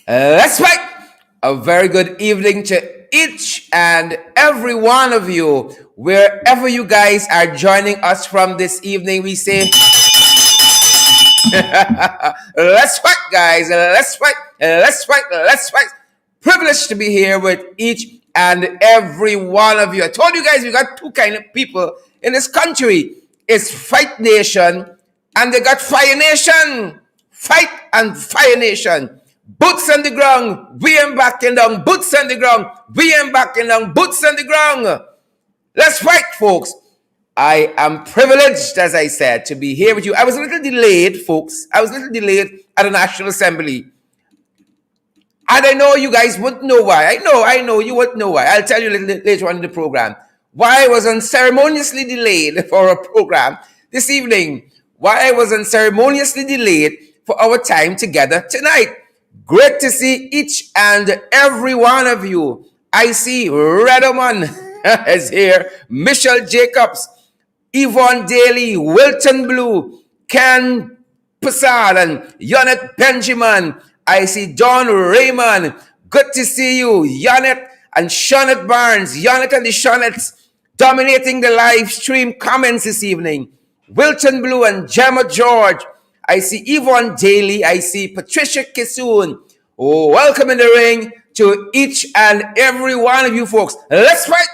Let's make a very good evening to each and every one of you, wherever you guys are joining us from this evening. We say, let's fight, guys. Let's fight. Let's fight. Let's fight. Privileged to be here with each and every one of you. I told you guys we got two kind of people in this country. It's Fight Nation and they got Fire Nation. Fight and Fire Nation. Boots on the ground, we ain't backing down. Boots on the ground, we ain't backing down. Boots on the ground. Let's fight, folks. I am privileged, as I said, to be here with you. I was a little delayed, folks. I was a little delayed at the National Assembly. And I know you guys wouldn't know why. I know you wouldn't know why. I'll tell you a little later on in the program why I was unceremoniously delayed for a program this evening. Why I was unceremoniously delayed for our time together tonight. Great to see each and every one of you. I see Redoman is here, Michelle Jacobs, Yvonne Daly, Wilton Blue, Ken Passard, and Yonet Benjamin. I see John Raymond. Good to see you, Yonet and Shonet Barnes. Yonet and the Shonets dominating the live stream comments this evening. Wilton Blue and Gemma George. I see Yvonne Daly. I see Patricia Kisoon. Oh, welcome in the ring to each and every one of you folks. Let's fight.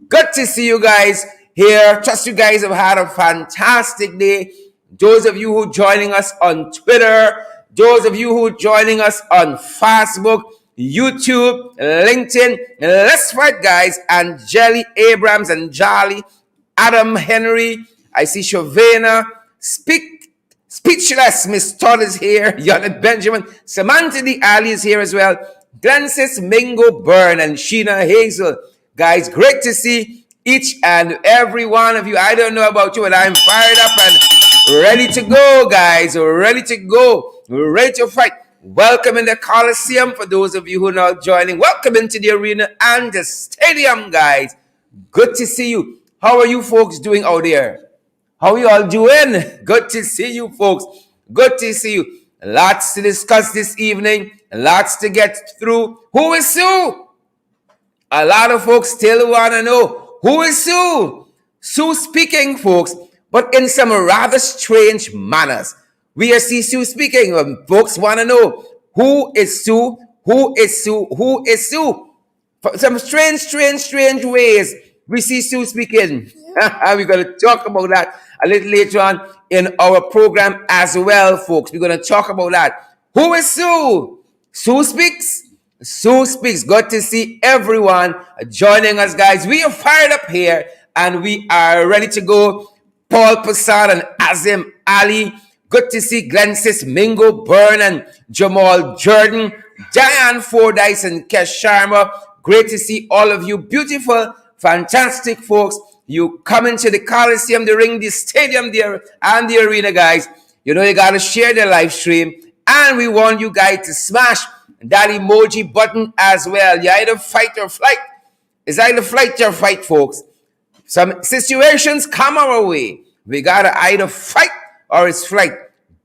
Good to see you guys here. Trust you guys have had a fantastic day. Those of you who are joining us on Twitter, those of you who are joining us on Facebook, YouTube, LinkedIn. Let's fight, guys. And Jelly Abrams and Jolly, Adam Henry. I see Shavena. Speechless Miss Todd is here. Yonet Benjamin. Samantha D. Ali is here as well. Glensis Mingo Byrne and Sheena Hazel. Guys, great to see each and every one of you. I don't know about you, but I'm fired up and ready to go, guys. Ready to go. Ready to fight. Welcome in the Coliseum for those of you who are now joining. Welcome into the arena and the stadium, guys. Good to see you. How are you folks doing out there? How are you all doing? Good to see you, folks. Good to see you. Lots to discuss this evening. Lots to get through. Who is Sue? A lot of folks still want to know, who is Sue? Sue speaking, folks, but in some rather strange manners. We see Sue speaking. Folks want to know, who is Sue? Who is Sue? Who is Sue? For some strange ways, we see Sue speaking. We're going to talk about that a little later on in our program as well, folks. We're going to talk about that. Who is Sue? Sue speaks. Sue speaks. Good to see everyone joining us, guys. We are fired up here and we are ready to go. Paul Passard and Azim Ali. Good to see Glensis Mingo Byrne and Jamal Jordan. Diane Fordyce and Kesh Sharma. Great to see all of you beautiful, fantastic folks. You come into the Coliseum, the ring, the stadium there, and the arena, guys. You know you got to share the live stream. And we want you guys to smash that emoji button as well. You either fight or flight. It's either flight or fight, folks. Some situations come our way. We got to either fight or it's flight.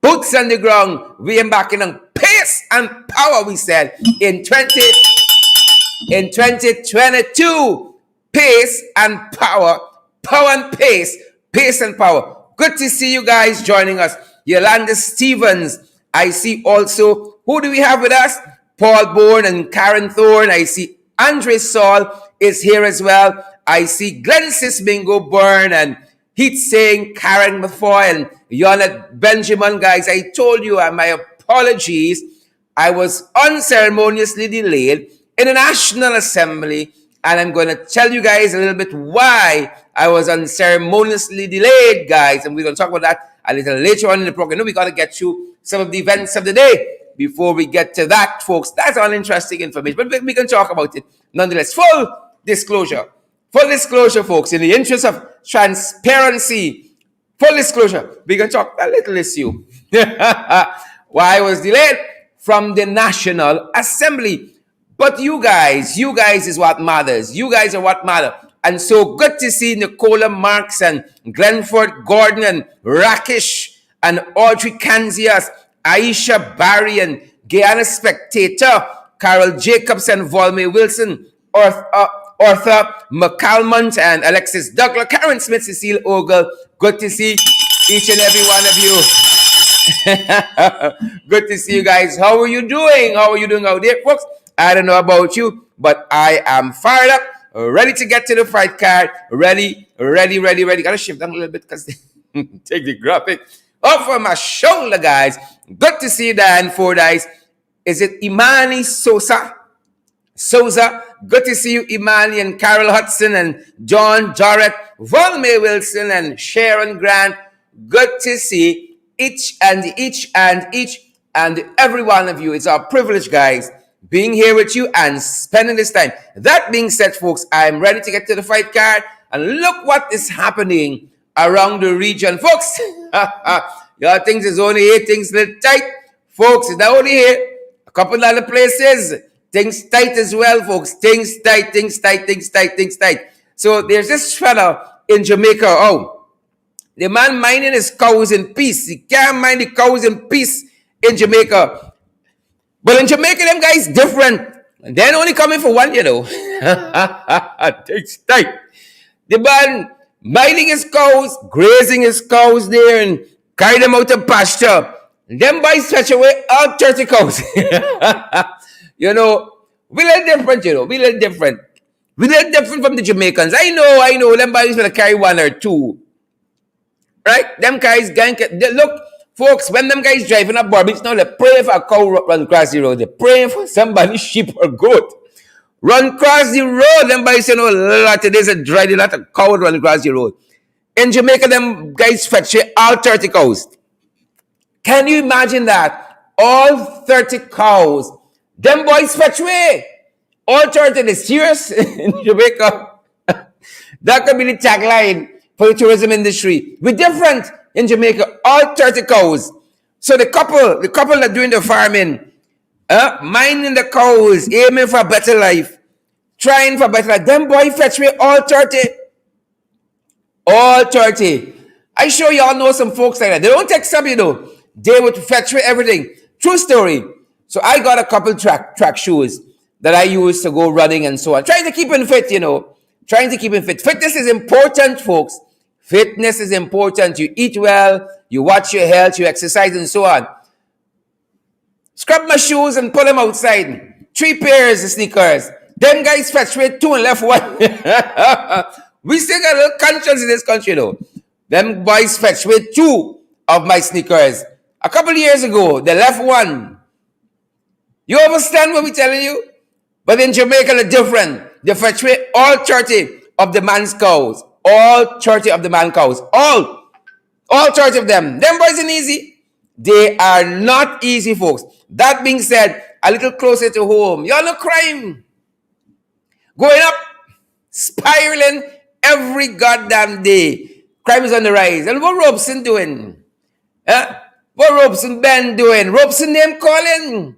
Boots on the ground. We embarking on pace and power, we said, in 2022. Pace and power. Power and pace. Pace and power. Good to see you guys joining us. Yolanda Stevens. I see also, who do we have with us? Paul Bourne and Karen Thorne. I see Andre Saul is here as well. I see Glensis Mingo Byrne and Heat saying Karen Mafoy and Yonet Benjamin. Guys, I told you, my apologies. I was unceremoniously delayed in the National Assembly. And I'm going to tell you guys a little bit why I was unceremoniously delayed, guys. And we're going to talk about that a little later on in the program. We got to get through some of the events of the day before we get to that, folks. That's all interesting information, but we can talk about it nonetheless. Full disclosure, folks, in the interest of transparency, full disclosure, we can talk a little issue. Why I was delayed from the National Assembly. But you guys is what matters. You guys are what matter. And so good to see Nicola Marks and Glenford Gordon and Rakesh and Audrey Kanzias, Aisha Barry and Guyana Spectator, Carol Jacobs and Volme Wilson, Arthur McCalmont and Alexis Douglas, Karen Smith, Cecile Ogle. Good to see each and every one of you. Good to see you guys. How are you doing? How are you doing out there, folks? I don't know about you, but I am fired up, ready to get to the fight card. Ready. Gotta shift down a little bit because take the graphic off of my shoulder, guys. Good to see you, Dan Fordyce. Is it Imani Souza? Good to see you, Imani and Carol Hudson and John Jarrett, Volme Wilson and Sharon Grant. Good to see each and every one of you. It's our privilege, guys, being here with you and spending this time. That being said, folks, I'm ready to get to the fight card. And look what is happening around the region, folks. Your things is only here, things little tight. Folks, it's not only here. A couple other places, things tight as well, folks. Things tight. So there's this fella in Jamaica. Oh, the man minding his cows in peace. He can't mind the cows in peace in Jamaica. But in Jamaica, them guys different. They're only coming for 1 year, though. Things tight. The man minding his cows, grazing his cows there, and carry them out to pasture. Them boys fetch away all 30 cows. You know, we little different, We little different. We little different from the Jamaicans. I know. Them boys will carry 1 or 2. Right? Them guys, look, folks, when them guys driving up Barbados now, they pray for a cow run across the road. They pray for somebody's sheep or goat. Run across the road. Them boys say, no, lot of days a lot of cow run across the road. In Jamaica, them guys fetch all 30 cows. Can you imagine that? All 30 cows. Them boys fetch away. All 30. They're serious in Jamaica. That could be the tagline for the tourism industry. We're different in Jamaica. All 30 cows. So the couple that doing the farming, minding the cows, aiming for a better life, trying for a better life. Them boys fetch away all 30. All 30. I sure y'all know some folks like that. They don't take some, They would fetch away everything. True story. So I got a couple track shoes that I use to go running and so on. Trying to keep in fit, Trying to keep in fit. Fitness is important, folks. Fitness is important. You eat well, you watch your health, you exercise and so on. Scrap my shoes and pull them outside. 3 pairs of sneakers. Them guys fetch away 2 and left 1. We still got a little conscience in this country, though. Them boys fetch away 2 of my sneakers. A couple of years ago, they left 1. You understand what we're telling you? But in Jamaica, they're different. They fetch away all 30 of the man's cows. All 30 of the man's cows. All 30 of them. Them boys ain't easy. They are not easy, folks. That being said, a little closer to home. Y'all know crime. Going up, spiraling every goddamn day. Crime is on the rise. And what Robson doing? What Robson Ben doing? Robson name calling.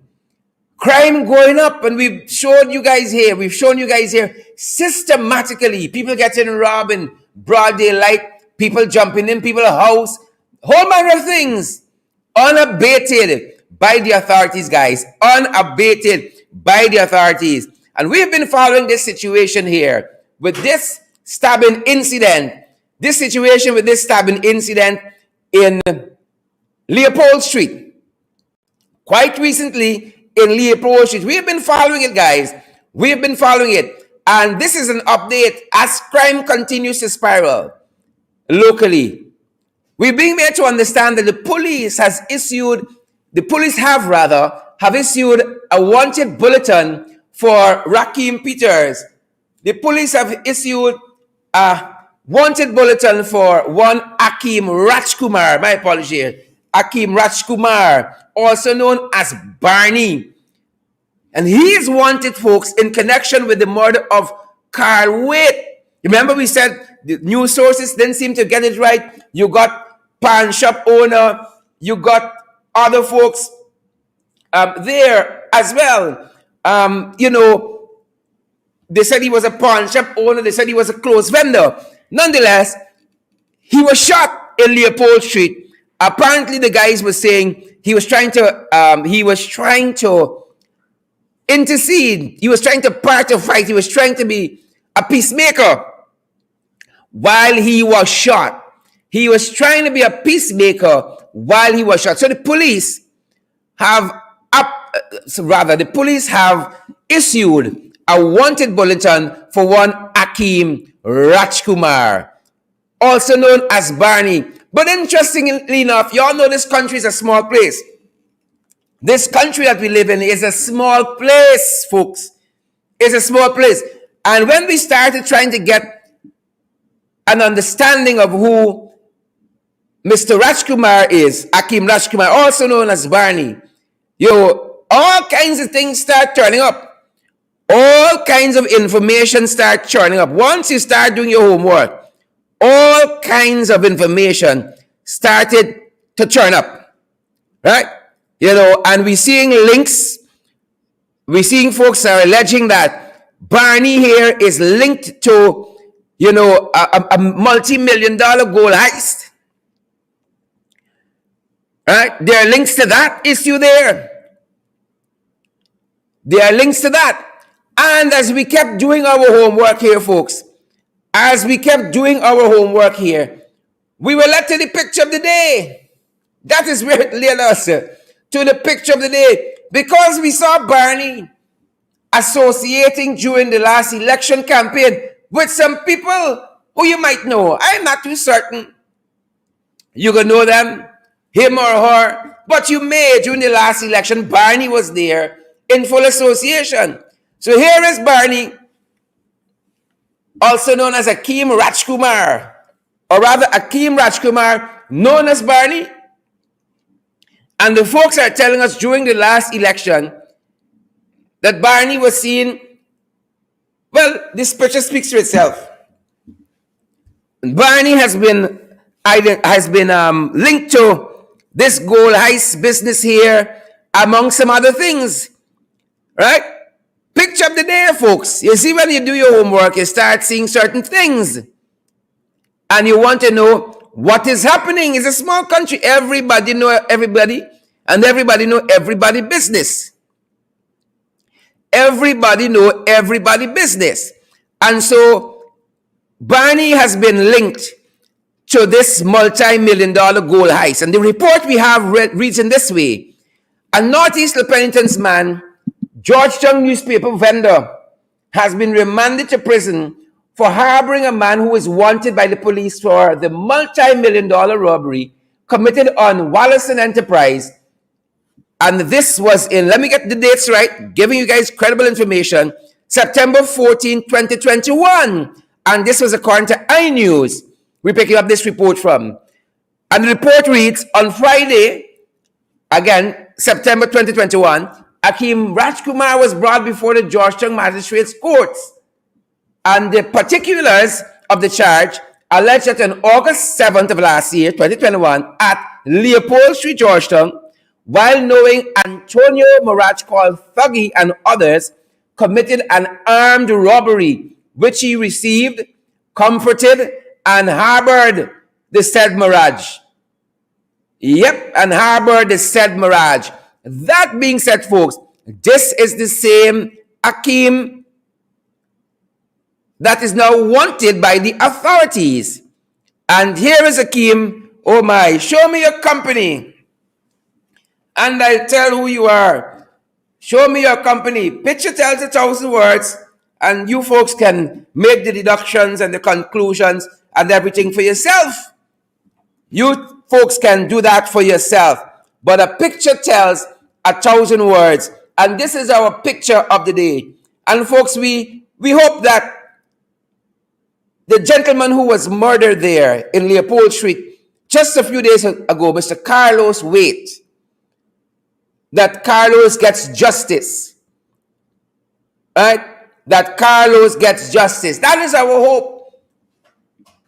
Crime going up, and we've shown you guys here systematically. People getting robbed in broad daylight, people jumping in people's house, whole manner of things. Unabated by the authorities, guys. Unabated by the authorities. And we've been following this situation here with this stabbing incident. This situation with this stabbing incident in Leopold Street. Quite recently, in Leopold Street. We have been following it, guys. We have been following it. And this is an update as crime continues to spiral locally. We're being made to understand that the police have issued a wanted bulletin for Rakeem Peters. The police have issued a wanted bulletin for one Akeem Rajkumar. My apologies. Akeem Rajkumar, also known as Barney. And he is wanted, folks, in connection with the murder of Carl Waite. Remember we said the news sources didn't seem to get it right. You got pawn shop owner. You got other folks there as well. They said he was a pawn shop owner. They said he was a close vendor. Nonetheless, he was shot in Leopold Street. Apparently, the guys were saying he was trying to intercede. He was trying to part a fight. He was trying to be a peacemaker while he was shot. He was trying to be a peacemaker while he was shot. So the police have issued a wanted bulletin for one Akeem Rajkumar, also known as Barney. But interestingly enough, you all know this country is a small place. This country that we live in is a small place, folks. It's a small place. And when we started trying to get an understanding of who Mr. Rajkumar is, Akeem Rajkumar, also known as Barney, all kinds of things start turning up. All kinds of information start churning up. Once you start doing your homework, all kinds of information started to churn up, right? And we're seeing links. We're seeing folks are alleging that Barney here is linked to, a multi-million-dollar gold heist. Right? There are links to that issue there. There are links to that. And as we kept doing our homework here, folks, we were led to the picture of the day. That is where it led us, to the picture of the day. Because we saw Barney associating during the last election campaign with some people who you might know. I'm not too certain you can know them, him or her, but you may. During the last election, Barney was there in full association. So here is Barney, also known as Akeem Rajkumar, or rather Akeem Rajkumar, known as Barney. And the folks are telling us during the last election that Barney was seen. Well, this picture speaks for itself. Barney has been linked to this gold heist business here, among some other things, right? Picture of the day, folks. You see, when you do your homework, you start seeing certain things, and you want to know what is happening. It's a small country. Everybody know everybody, and everybody know everybody business. Everybody know everybody business. And so Barney has been linked to this multi-million-dollar gold heist. And the report we have reads in this way. A Northeast La Penitence man, Georgetown newspaper vendor, has been remanded to prison for harboring a man who is wanted by the police for the multi-million-dollar robbery committed on Wallison Enterprise. And this was in, let me get the dates right, giving you guys credible information, September 14, 2021. And this was according to iNews. We're picking up this report from. And the report reads, on Friday, again, September 2021, Akeem Rajkumar was brought before the Georgetown Magistrates Courts. And the particulars of the charge alleged that on August 7th of last year, 2021, at Leopold Street, Georgetown, while knowing Antonio Maraj, called Thuggy, and others, committed an armed robbery, which he received, comforted, and harbored the said Maraj. Yep, and harbored the said Maraj. That being said, folks, this is the same Akeem that is now wanted by the authorities. And here is Akeem. Oh my, show me your company, and I'll tell who you are. Show me your company. Picture tells 1,000 words, and you folks can make the deductions and the conclusions and everything for yourself. You folks can do that for yourself. But a picture tells 1,000 words. And this is our picture of the day. And folks, we hope that the gentleman who was murdered there in Leopold Street just a few days ago, Mr. Carlos Waite, that Carlos gets justice. Right? That Carlos gets justice. That is our hope.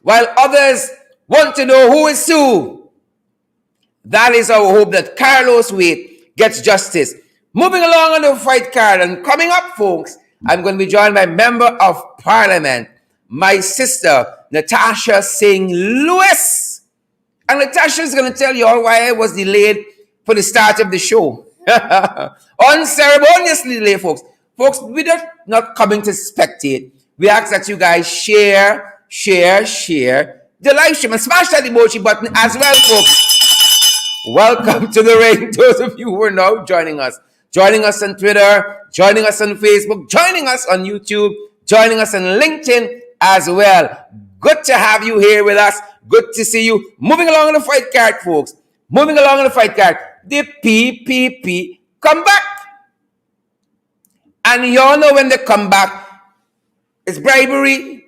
While others want to know who is who, that is our hope, that Carlos Waite gets justice. Moving along on the fight card, and coming up, folks, I'm going to be joined by Member of Parliament, my sister, Natasha Singh Lewis. And Natasha is going to tell you all why I was delayed for the start of the show. Unceremoniously delayed, folks. Folks, we're not coming to spectate. We ask that you guys share the live stream and smash that emoji button as well, folks. Welcome to the ring, those of you who are now joining us. Joining us on Twitter, joining us on Facebook, joining us on YouTube, joining us on LinkedIn as well. Good to have you here with us. Good to see you. Moving along on the fight card, folks. Moving along on the fight card. The PPP come back. And you all know when they come back, it's bribery,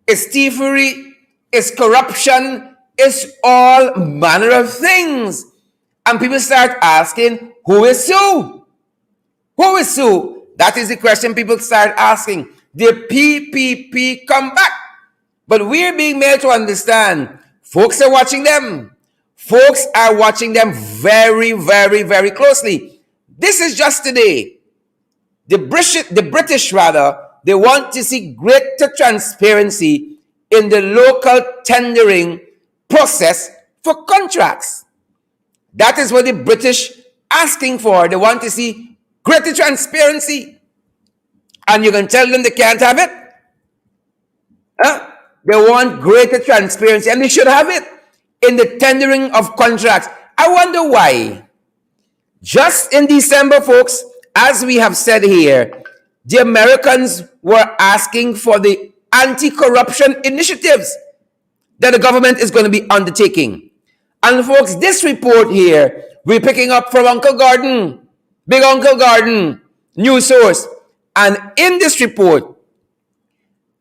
it's thievery, it's corruption, it's all manner of things. And people start asking, who is Sue? Who is Sue? That is the question people start asking. The PPP come back. But we're being made to understand, folks are watching them. Folks are watching them very, very, very closely. This is just today. The British, they want to see greater transparency in the local tendering process for contracts. That is what the British asking for. They want to see greater transparency. And you can tell them they can't have it? Huh? They want greater transparency, and they should have it in the tendering of contracts. I wonder why. Just in December, folks, as we have said here, the Americans were asking for the anti-corruption initiatives that the government is going to be undertaking. And folks, this report here, we're picking up from Uncle Gordon, Big Uncle Gordon, News Source. And in this report,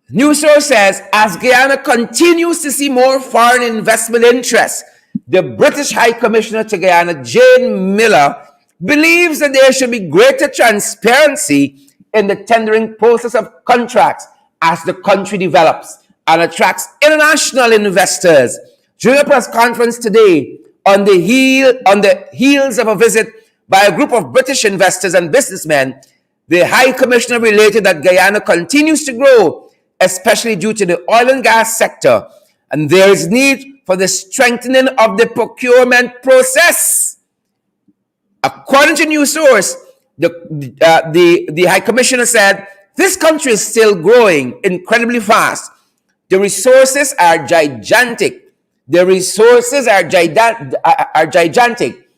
News Source says, as Guyana continues to see more foreign investment interest, the British High Commissioner to Guyana, Jane Miller, believes that there should be greater transparency in the tendering process of contracts as the country develops and attracts international investors. During a press conference today, on the heels of a visit by a group of British investors and businessmen, the High Commissioner related that Guyana continues to grow, especially due to the oil and gas sector, and there is need for the strengthening of the procurement process. According to News Source, the High Commissioner said, this country is still growing incredibly fast. The resources are gigantic. The resources are gigantic.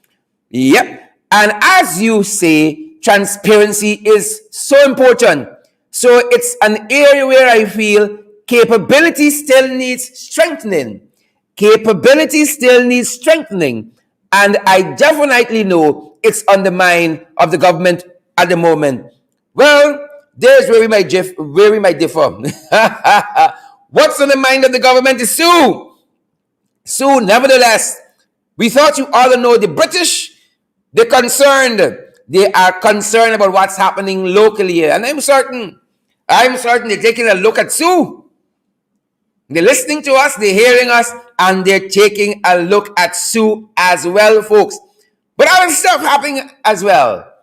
Yep. And as you say, transparency is so important. So it's an area where I feel capability still needs strengthening. Capability still needs strengthening. And I definitely know it's on the mind of the government at the moment. Well, there's where we might differ. What's on the mind of the government is Sue. Sue, nevertheless, we thought you all know the British, they're concerned. They are concerned about what's happening locally here. And I'm certain they're taking a look at Sue. They're listening to us, they're hearing us, and they're taking a look at Sue as well, folks. But other stuff happening as well.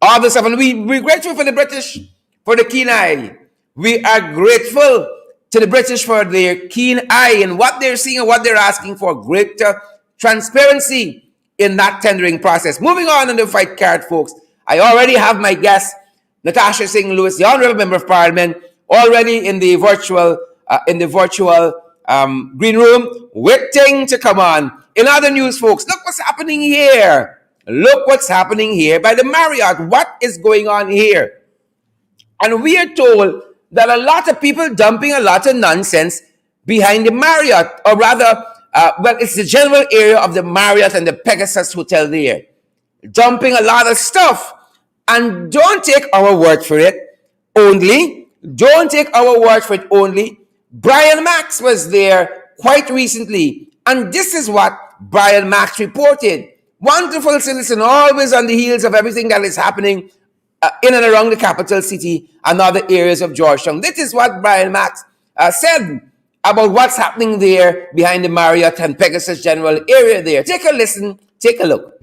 Other stuff, and we're grateful for the British for the keen eye. We are grateful to the British for their keen eye and what they're seeing and what they're asking for. Greater transparency in that tendering process. Moving on the fight card, folks. I already have my guest, Natasha Singh Lewis, the Honourable Member of Parliament, already in the virtual green room, waiting to come on. In other news, folks, look what's happening here. Look what's happening here by the Marriott. What is going on here? And we are told that a lot of people dumping a lot of nonsense behind the Marriott, or rather, it's the general area of the Marriott and the Pegasus Hotel there. Dumping a lot of stuff. And don't take our word for it only. Don't take our word for it only. Brian Max was there quite recently. And this is what Brian Max reported. Wonderful citizen, always on the heels of everything that is happening in and around the capital city and other areas of Georgetown. This is what Brian Max said about what's happening there behind the Marriott and Pegasus General area there. Take a listen, take a look.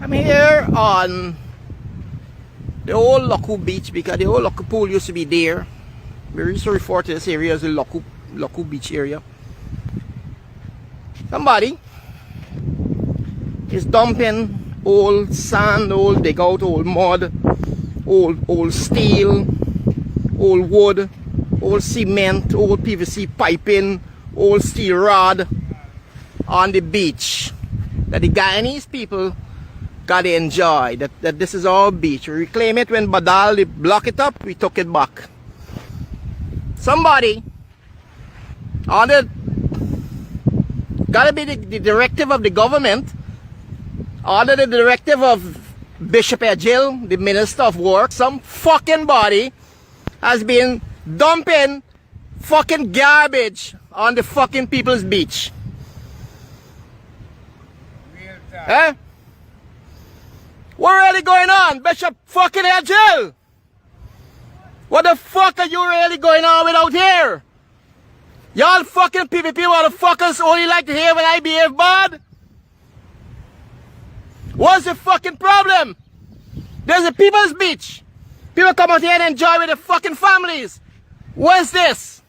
I'm here on the old Loku Beach, because the old Loku pool used to be there. We used to refer to this area as the Loku Beach area. Somebody is dumping old sand, old dig out, old mud, old steel, old wood, old cement, old PVC piping, old steel rod on the beach that the Guyanese people gotta enjoy. That this is our beach. We reclaim it when Badal they block it up, we took it back. Somebody on the gotta be the directive of the government, under the directive of Bishop Ejil, the Minister of Work. Some fucking body has been dumping fucking garbage on the fucking people's beach. Eh? What really going on, Bishop fucking Ejil? What the fuck are you really going on with out here? Y'all fucking PPP motherfuckers only like to hear when I behave bad? What's the fucking problem? There's a people's beach. People come out here and enjoy with their fucking families. What's this?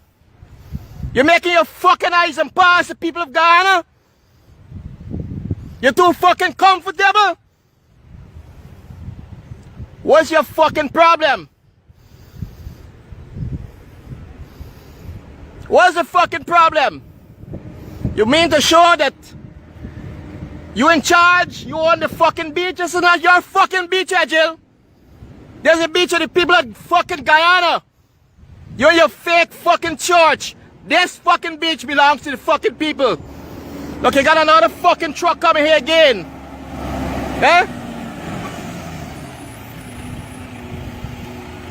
You're making your fucking eyes and paws the people of Guyana? You're too fucking comfortable? What's your fucking problem? What's the fucking problem? You mean to show that you in charge, you own the fucking beach? This is not your fucking beach, Ejil. There's a beach of the people of fucking Guyana. You're your fake fucking church. This fucking beach belongs to the fucking people. Look, you got another fucking truck coming here again. Eh?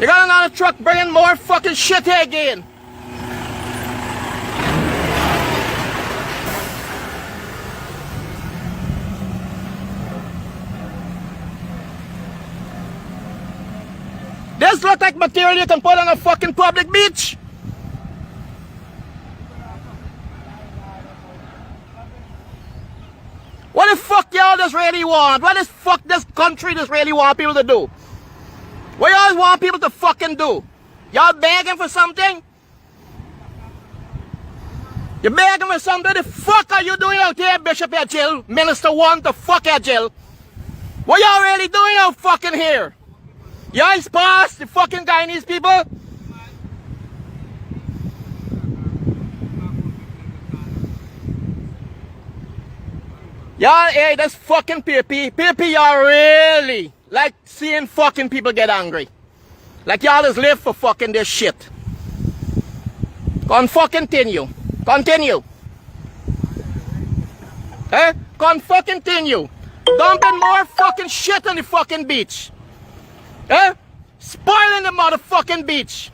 You got another truck bringing more fucking shit here again. This looks like material you can put on a fucking public beach. What the fuck y'all just really want? What the fuck this country just really want people to do? What y'all want people to fucking do? Y'all begging for something? You begging for something? The fuck are you doing out here, Bishop Ejil? Minister 1 to fuck Ejil? What y'all really doing out fucking here? Y'all past the fucking Guyanese people? Y'all, hey, that's fucking PPP. PPP, y'all really like seeing fucking people get angry. Like y'all just live for fucking this shit. Continue. Continue. Eh? Continue. Dumping more fucking shit on the fucking beach. Eh? Spoiling the motherfucking beach.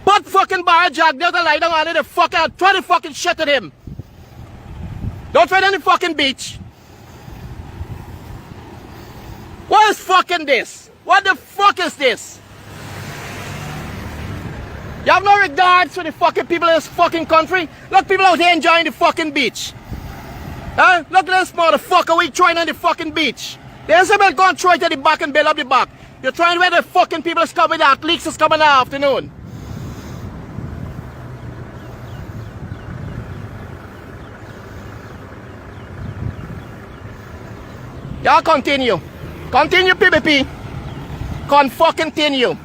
Put fucking Barra Jack there to lie down on it and fucking try to fucking shit at him. Don't tread on the fucking beach. What is fucking this? What the fuck is this? You have no regards for the fucking people in this fucking country? Look, people out here enjoying the fucking beach. Huh? Look at this motherfucker we throwing on the fucking beach. There's a man going to throw it at the back and build up the back. You're trying where the fucking people is coming, the athletes is coming in the afternoon. Y'all continue. Continue, PPP. Continue.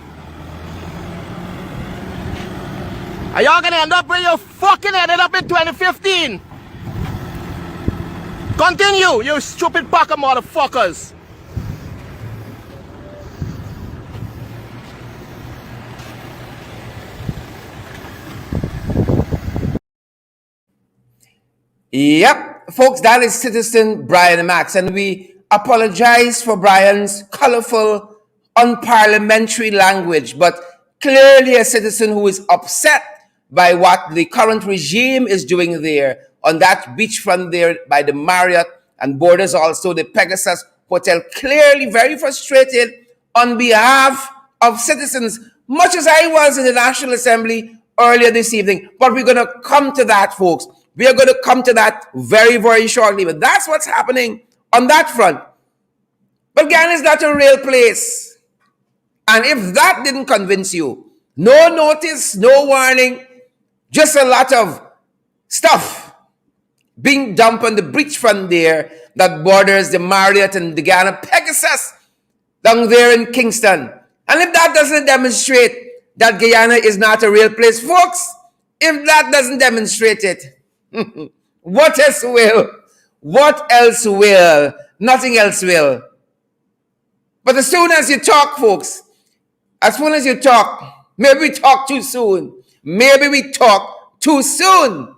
Are y'all gonna end up where you fucking ended up in 2015? Continue, you stupid pack of motherfuckers. Yep, folks, that is Citizen Brian Max, and we apologize for Brian's colorful, unparliamentary language, but clearly a citizen who is upset by what the current regime is doing there on that beachfront there by the Marriott and borders also the Pegasus Hotel. Clearly very frustrated on behalf of citizens, much as I was in the National Assembly earlier this evening. But we're going to come to that, folks. We are going to come to that very, very shortly. But that's what's happening on that front. But Guyana is not a real place. And if that didn't convince you, no notice, no warning, just a lot of stuff being dumped on the beachfront there that borders the Marriott and the Guyana Pegasus down there in Kingston. And if that doesn't demonstrate that Guyana is not a real place, folks, if that doesn't demonstrate it, what else will? What else will? Nothing else will. But as soon as you talk, folks, as soon as you talk, maybe we talk too soon. Maybe we talk too soon.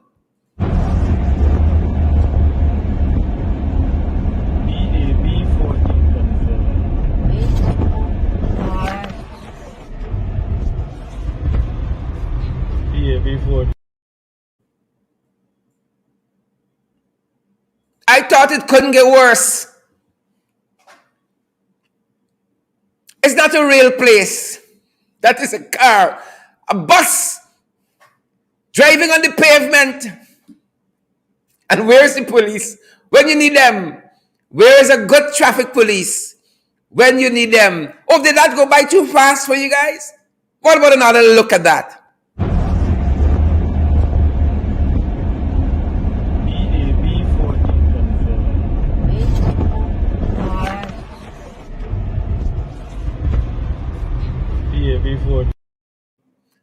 I thought it couldn't get worse. It's not a real place. That is a car, a bus, driving on the pavement. And where's the police when you need them? Where is a good traffic police when you need them? Oh, did that go by too fast for you guys? What about another look at that?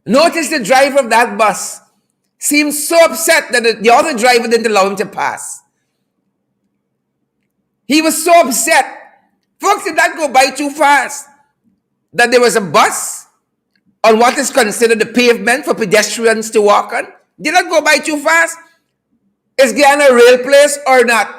Notice the driver of that bus seems so upset that the other driver didn't allow him to pass. He was so upset. Folks, did that go by too fast? That there was a bus on what is considered the pavement for pedestrians to walk on? Did that go by too fast? Is Guyana a real place or not?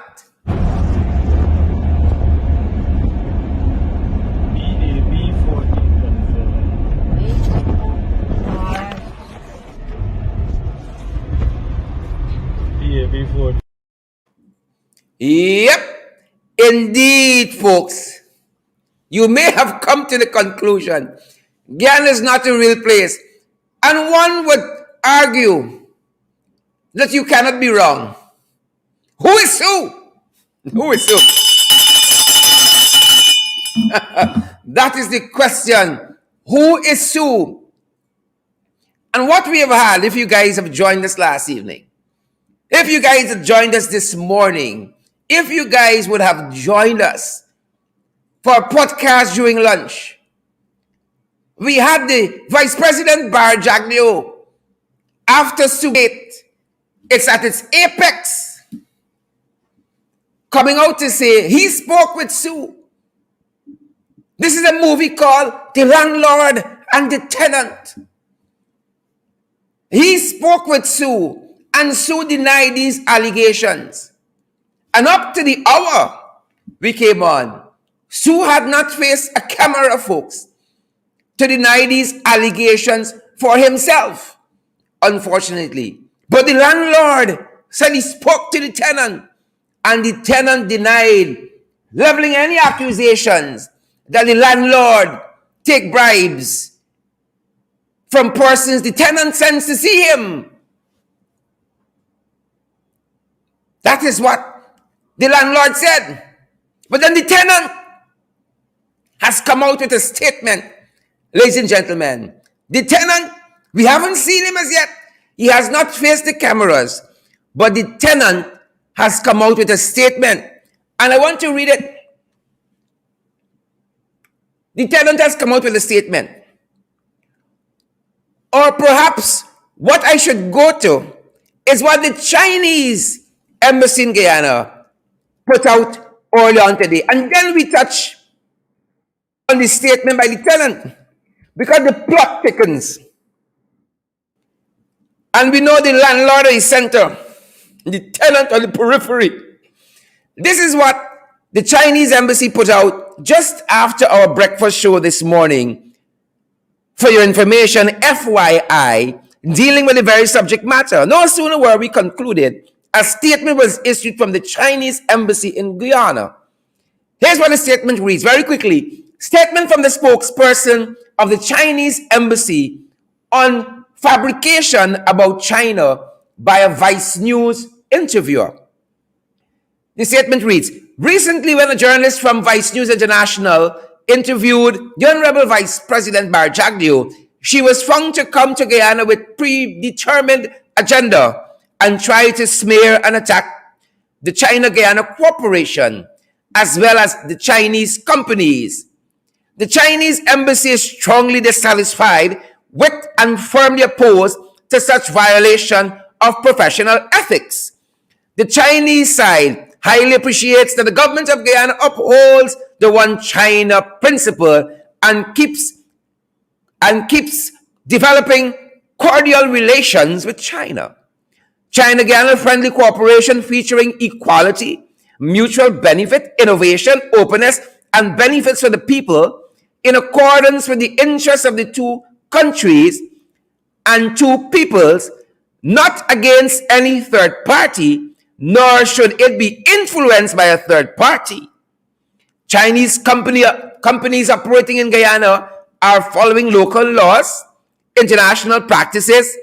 Yep, indeed, folks. You may have come to the conclusion Guyana is not a real place. And one would argue that you cannot be wrong. Who is who? Who is who? That is the question. Who is who? And what we have had, if you guys have joined us last evening, if you guys have joined us this morning, if you guys would have joined us for a podcast during lunch, we had the Vice President Bar Jaglio after Sugate. It's at its apex, coming out to say he spoke with Sue. This is a movie called The Landlord and the Tenant. He spoke with Sue, and Sue denied these allegations. And up to the hour we came on, Sue had not faced a camera, folks, to deny these allegations for himself, unfortunately. But the landlord said he spoke to the tenant, and the tenant denied leveling any accusations that the landlord take bribes from persons the tenant sends to see him. That is what the landlord said. But then the tenant has come out with a statement. Ladies and gentlemen, the tenant, we haven't seen him as yet. He has not faced the cameras. But the tenant has come out with a statement. And I want to read it. The tenant has come out with a statement. Or perhaps what I should go to is what the Chinese embassy in Guyana put out early on today. And then we touch on the statement by the tenant, because the plot thickens. And we know the landlord is center, the tenant on the periphery. This is what the Chinese embassy put out just after our breakfast show this morning. For your information, FYI, dealing with the very subject matter. No sooner were we concluded, a statement was issued from the Chinese embassy in Guyana. Here's what the statement reads very quickly. Statement from the spokesperson of the Chinese embassy on fabrication about China by a Vice News interviewer. The statement reads, recently when a journalist from Vice News International interviewed the Honorable Vice President Bar Jagdeo, she was found to come to Guyana with predetermined agenda and try to smear and attack the China-Guyana Corporation, as well as the Chinese companies. The Chinese embassy is strongly dissatisfied with and firmly opposed to such violation of professional ethics. The Chinese side highly appreciates that the government of Guyana upholds the One China principle and keeps developing cordial relations with China. China-Guyana friendly cooperation featuring equality, mutual benefit, innovation, openness, and benefits for the people in accordance with the interests of the two countries and two peoples, not against any third party, nor should it be influenced by a third party. Chinese companies operating in Guyana are following local laws, international practices,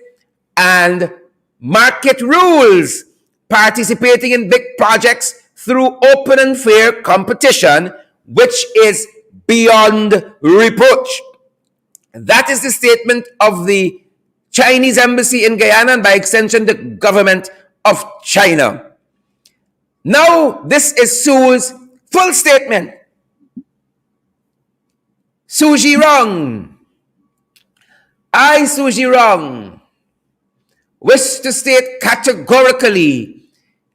and market rules, participating in big projects through open and fair competition, which is beyond reproach. That is the statement of the Chinese embassy in Guyana and by extension the government of China. Now, this is Sue's full statement. Sue Zhirong. I, Sue Zhirong, wish to state categorically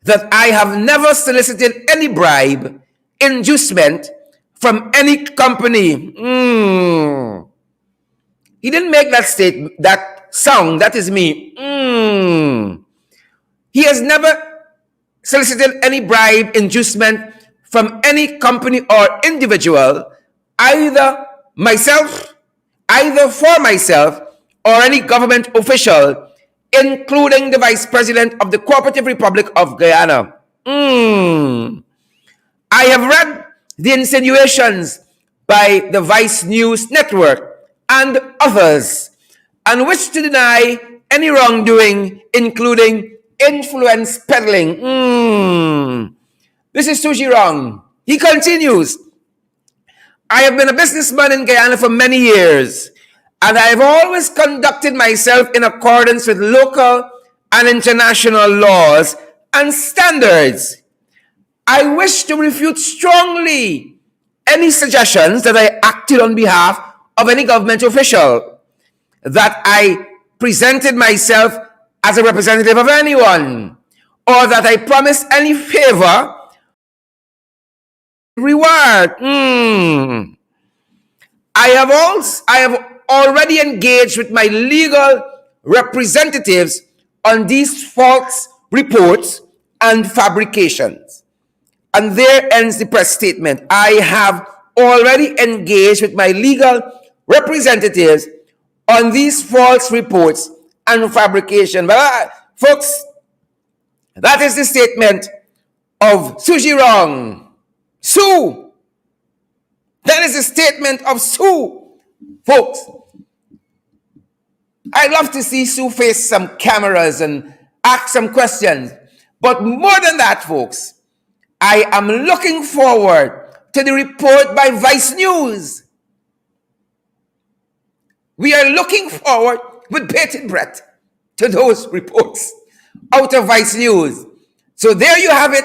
that I have never solicited any bribe, inducement from any company. He didn't make that statement, that sound. That is me. He has never solicited any bribe, inducement from any company or individual, either for myself or any government official, including the Vice President of the Cooperative Republic of Guyana. I have read the insinuations by the Vice News Network and others and wish to deny any wrongdoing, including influence peddling. This is Sue Zhirong. He continues, I have been a businessman in Guyana for many years, and I have always conducted myself in accordance with local and international laws and standards. I wish to refute strongly any suggestions that I acted on behalf of any government official, that I presented myself as a representative of anyone, or that I promised any favor, reward. I have already engaged with my legal representatives on these false reports and fabrications. And there ends the press statement. I have already engaged with my legal representatives on these false reports and fabrication. But folks, that is the statement of Sue Zhirong. Sue! That is the statement of Sue, folks. I'd love to see Sue face some cameras and ask some questions. But more than that, folks, I am looking forward to the report by Vice News. We are looking forward with bated breath to those reports out of Vice News. So there you have it.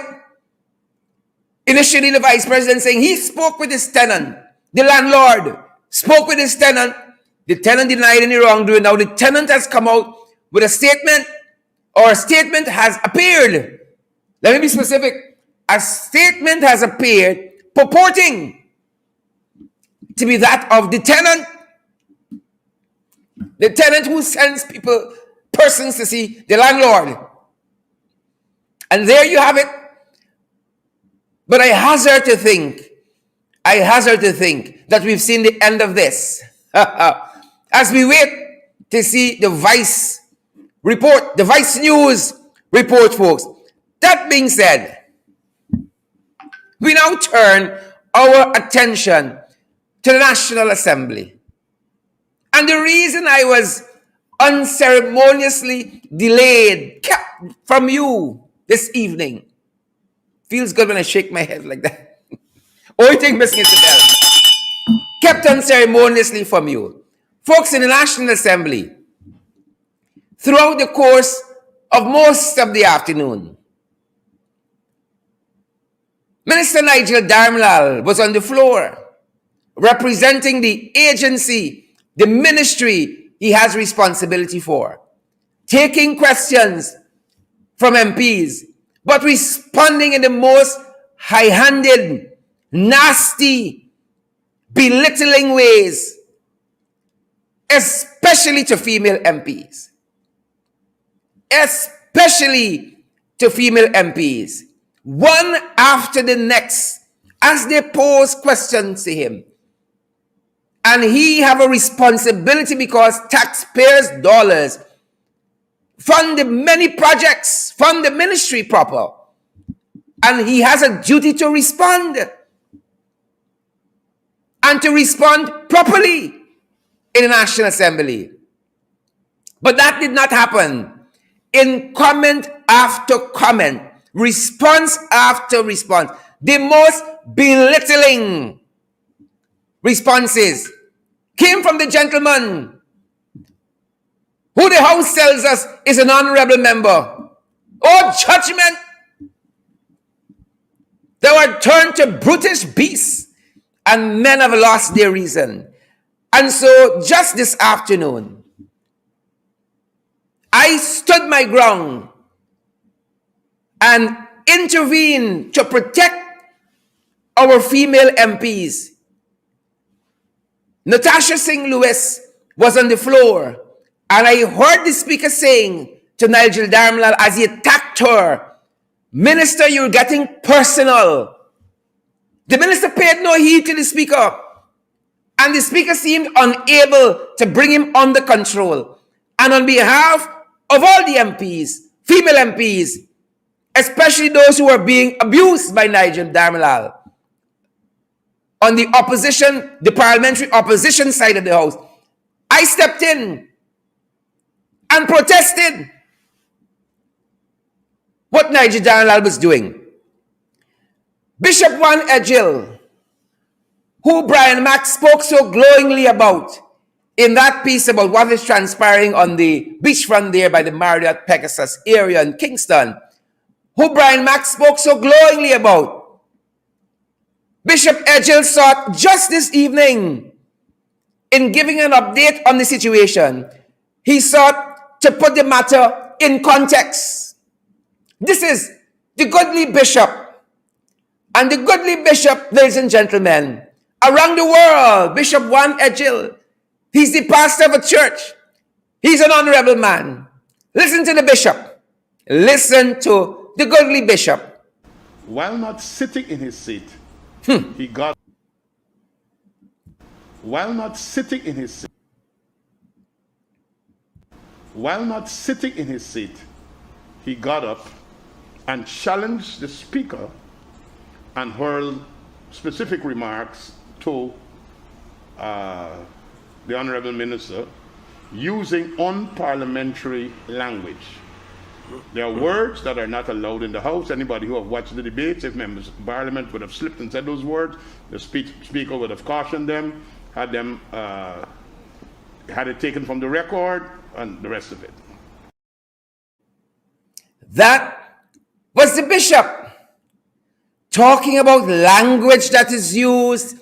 Initially, the Vice President saying he spoke with his tenant. The landlord spoke with his tenant. The tenant denied any wrongdoing. Now the tenant has come out with a statement, or a statement has appeared. Let me be specific. A statement has appeared purporting to be that of the tenant. The tenant who sends persons to see the landlord. And there you have it. But I hazard to think that we've seen the end of this. As we wait to see the Vice report, the Vice News report, folks. That being said, we now turn our attention to the National Assembly. And the reason I was unceremoniously delayed, kept from you this evening, Feels good when I shake my head like that. Oh, you think Miss Isabel? Kept unceremoniously from you. Folks in the National Assembly, throughout the course of most of the afternoon, Minister Nigel Darmalal was on the floor representing the agency, the ministry he has responsibility for, taking questions from MPs, but responding in the most high-handed, nasty, belittling ways, especially to female MPs. Especially to female MPs. One after the next, as they pose questions to him. And he have a responsibility because taxpayers' dollars fund the many projects, fund the ministry proper. And he has a duty to respond. And to respond properly in the National Assembly. But that did not happen. In comment after comment, response after response, the most belittling responses came from the gentleman who the House tells us is an honorable member. Oh, judgment! They were turned to brutish beasts, and men have lost their reason. And so, just this afternoon, I stood my ground and intervened to protect our female MPs. Natasha Singh Lewis was on the floor, and I heard the speaker saying to Nigel Darmalal as he attacked her, "Minister, you're getting personal." The minister paid no heed to the speaker, and the speaker seemed unable to bring him under control. And on behalf of all the MPs, female MPs, especially those who are being abused by Nigel Darmalal, on the opposition, the parliamentary opposition side of the House, I stepped in and protested what Nigel Darmalal was doing. Bishop Juan Edgil, who Brian Mack spoke so glowingly about in that piece about what is transpiring on the beachfront there by the Marriott Pegasus area in Kingston, who Brian Mack spoke so glowingly about. Bishop Edgil sought just this evening, in giving an update on the situation, he sought to put the matter in context. This is the godly bishop. And the godly bishop, ladies and gentlemen, around the world, Bishop Juan Edgil, he's the pastor of a church. He's an honorable man. Listen to the bishop. Listen to the godly bishop. While not sitting in his seat, he got. While not sitting in his seat. While not sitting in his seat, he got up and challenged the speaker and hurled specific remarks to the honorable minister using unparliamentary language. There are words that are not allowed in the House. Anybody who have watched the debates, if members of Parliament would have slipped and said those words, the speaker would have cautioned them, had it taken from the record, and the rest of it. That was the bishop talking about language that is used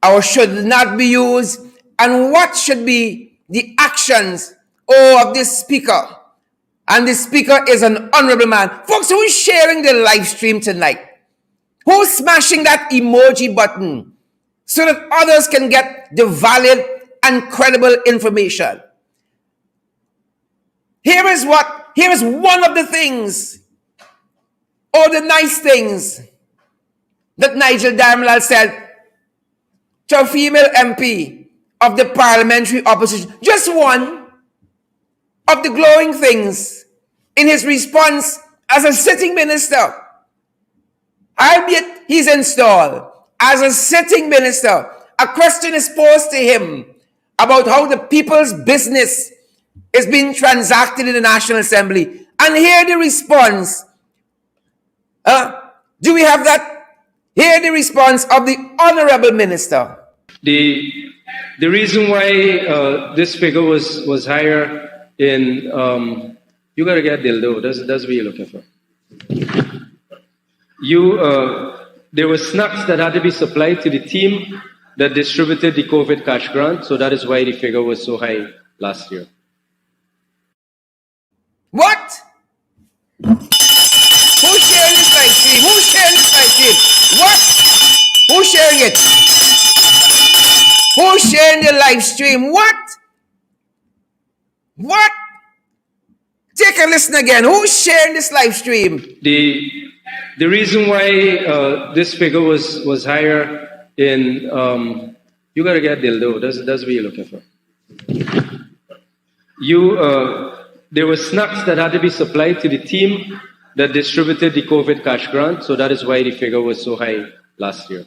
or should not be used, and what should be the actions of this speaker. And the speaker is an honorable man. Folks, who is sharing the live stream tonight? Who's smashing that emoji button so that others can get the valid and credible information? Here is one of the things, or the nice things, that Nigel Darmalal said to a female MP of the parliamentary opposition. Just one of the glowing things in his response as a sitting minister. Albeit he's installed as a sitting minister, a question is posed to him about how the people's business is being transacted in the National Assembly. And here the response Do we have that? Hear the response of the Honorable Minister. The reason why this figure was higher in you gotta get dildo. That's what you're looking for. There were snacks that had to be supplied to the team that distributed the COVID cash grant, so that is why the figure was so high last year. What? Who's sharing this live stream? Who's sharing this live stream? What? Who's sharing it? Who's sharing the live stream? What? What? Take a listen again. Who's sharing this live stream? The reason why this figure was higher in you gotta get dildo. That's what you're looking for. There were snacks that had to be supplied to the team that distributed the COVID cash grant, so that is why the figure was so high last year.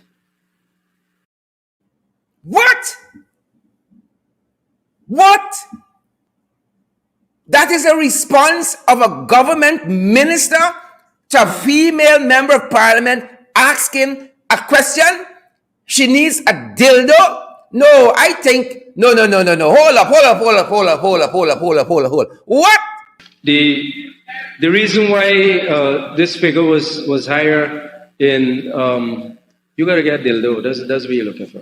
What? What? That is a response of a government minister to a female member of parliament asking a question? She needs a dildo? No, I think, no. Hold up. What? The reason why this figure was higher in you gotta get dildo. That's what you're looking for.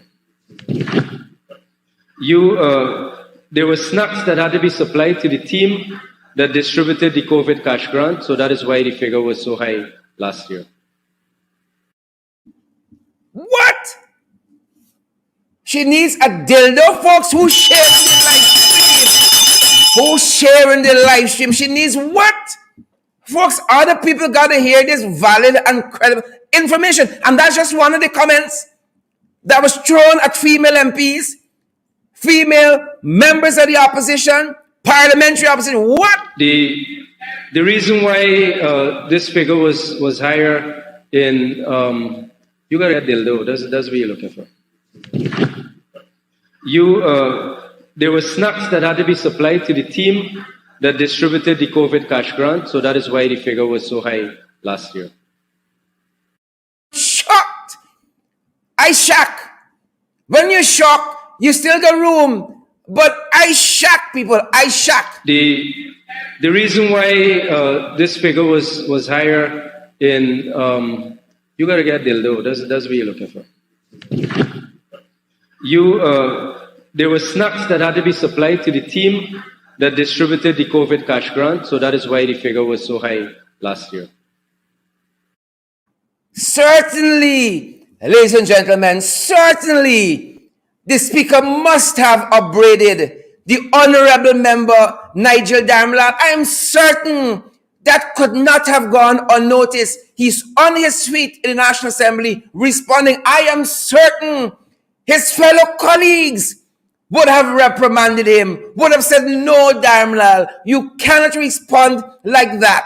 There were snacks that had to be supplied to the team that distributed the COVID cash grant, so that is why the figure was so high last year. What? She needs a dildo, folks. Who's sharing the live stream? Who's sharing the live stream? She needs what? Folks, other people got to hear this valid and credible information. And that's just one of the comments that was thrown at female MPs, female members of the opposition, parliamentary opposition. What? The reason why this figure was higher in you gotta get dildo. That's what you're looking for. There were snacks that had to be supplied to the team that distributed the COVID cash grant, so that is why the figure was so high last year. Shocked. I shock. When you're shocked, you still got room. But I shock people. I shock. The reason why this figure was higher in you gotta get dildo. That's what you're looking for. There were snacks that had to be supplied to the team that distributed the COVID cash grant, so that is why the figure was so high last year. Certainly, ladies and gentlemen, certainly the speaker must have upbraided the honorable member Nigel Darmlad. I am certain that could not have gone unnoticed. He's on his feet in the National Assembly responding. I am certain his fellow colleagues would have reprimanded him, would have said, no, Darmlad, you cannot respond like that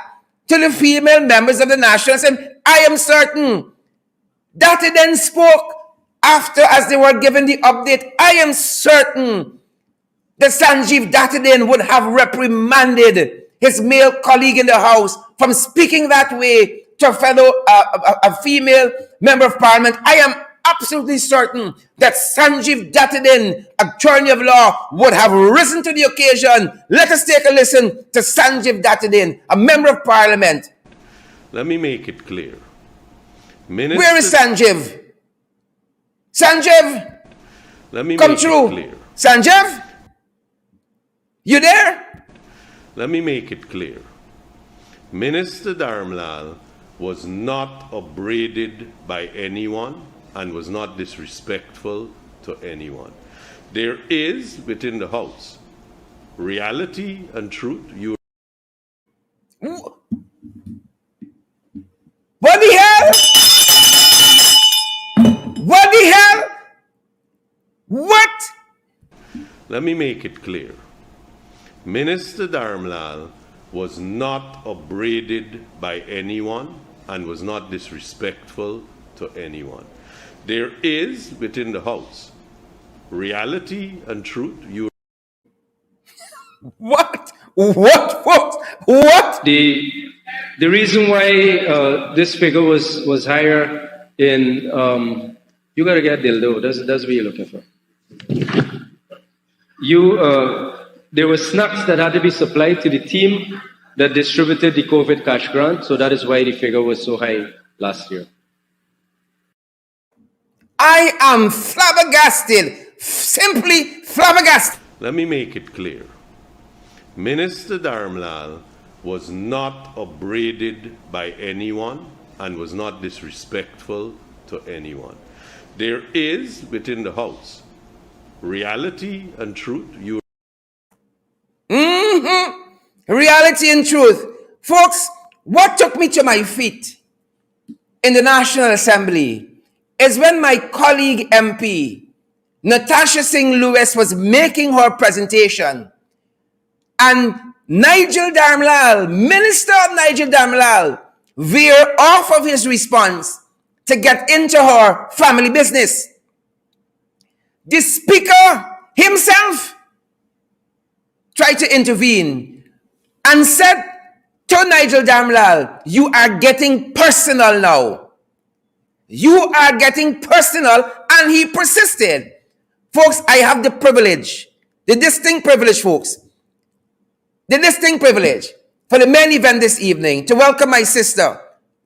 to the female members of the National Assembly. I am certain that he then spoke after, as they were given the update. I am certain that Sanjeev Dattadin would have reprimanded his male colleague in the House from speaking that way to a fellow, a female member of parliament. I am absolutely certain that Sanjeev Dattadin, attorney of law, would have risen to the occasion. Let us take a listen to Sanjeev Dattadin, a member of parliament. Let me make it clear. Where is Sanjeev? Sanjeev, Let me come make through. it clear. Sanjeev, you there? Let me make it clear. Minister Darmlal was not upbraided by anyone and was not disrespectful to anyone. There is within the House reality and truth. What the hell? What the hell? What? Let me make it clear. Minister Darmlal was not upbraided by anyone and was not disrespectful to anyone. There is within the House reality and truth. What? What, folks? What? The The reason why this figure was higher in you gotta get dildo. That's what you're looking for. There were snacks that had to be supplied to the team that distributed the COVID cash grant, so that is why the figure was so high last year. I am flabbergasted, simply flabbergasted. Let me make it clear. Minister Dharmlal was not upbraided by anyone and was not disrespectful to anyone. There is, within the House, reality and truth. Reality and truth. Folks, what took me to my feet in the National Assembly is when my colleague MP, Natasha Singh Lewis, was making her presentation. And Nigel Dharmlal, Minister Nigel Dharmlal, veered off of his response to get into her family business. The Speaker himself tried to intervene and said to Nigel Dharmlal, "You are getting personal now. You are getting personal," and he persisted. Folks, I have the privilege, the distinct privilege, folks, the distinct privilege for the main event this evening to welcome my sister